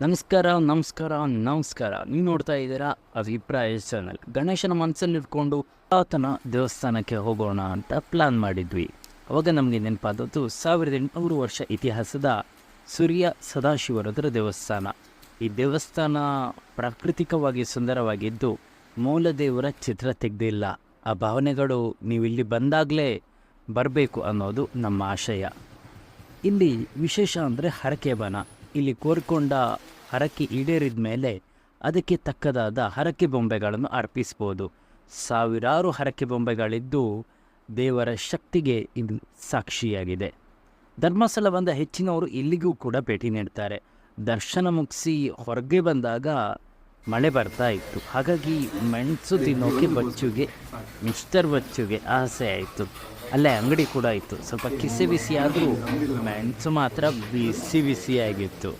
ನಮಸ್ಕಾರ. ನೀವು ನೋಡ್ತಾ ಇದ್ದೀರಾ ಅಭಿಪ್ರಾಯ ಚಾನಲ್. ಗಣೇಶನ ಮನಸ್ಸಲ್ಲಿಟ್ಕೊಂಡು ಆತನ ದೇವಸ್ಥಾನಕ್ಕೆ ಹೋಗೋಣ ಅಂತ ಪ್ಲಾನ್ ಮಾಡಿದ್ವಿ. ಅವಾಗ ನಮಗೆ ನೆನಪಾದದ್ದು 1800 ವರ್ಷ ಇತಿಹಾಸದ ಸೂರ್ಯ ಸದಾಶಿವರದ್ರ ದೇವಸ್ಥಾನ. ಈ ದೇವಸ್ಥಾನ ಪ್ರಾಕೃತಿಕವಾಗಿ ಸುಂದರವಾಗಿದ್ದು ಮೂಲದೇವರ ಚಿತ್ರ ತೆಗೆದಿಲ್ಲ. ಆ ಭಾವನೆಗಳು ನೀವು ಇಲ್ಲಿ ಬಂದಾಗಲೇ ಬರಬೇಕು ಅನ್ನೋದು ನಮ್ಮ ಆಶಯ. ಇಲ್ಲಿ ವಿಶೇಷ ಅಂದರೆ ಹರಕೆ ಬನ. ಇಲ್ಲಿ ಕೋರಿಕೊಂಡ ಹರಕೆ ಈಡೇರಿದ ಮೇಲೆ ಅದಕ್ಕೆ ತಕ್ಕದಾದ ಹರಕೆ ಬೊಂಬೆಗಳನ್ನು ಅರ್ಪಿಸ್ಬೋದು. ಸಾವಿರಾರು ಹರಕೆ ಬೊಂಬೆಗಳಿದ್ದು ದೇವರ ಶಕ್ತಿಗೆ ಇದು ಸಾಕ್ಷಿಯಾಗಿದೆ. ಧರ್ಮಸ್ಥಳ ಬಂದ ಹೆಚ್ಚಿನವರು ಇಲ್ಲಿಗೂ ಕೂಡ ಭೇಟಿ ನೀಡ್ತಾರೆ. ದರ್ಶನ ಮುಗಿಸಿ ಹೊರಗೆ ಬಂದಾಗ ಮಳೆ ಬರ್ತಾ ಇತ್ತು. ಹಾಗಾಗಿ ಮೆಣಸು ತಿನ್ನೋಕೆ ಮಿಸ್ಟರ್ ಬಚ್ಚುಗೆ ಆಸೆ ಆಯಿತು. ಅಲ್ಲೇ ಅಂಗಡಿ ಕೂಡ ಇತ್ತು. ಸ್ವಲ್ಪ ಕಿಸಿ ಬಿಸಿ ಆದರೂ ಮೆಣಸು ಮಾತ್ರ ಬಿಸಿಯಾಗಿತ್ತು.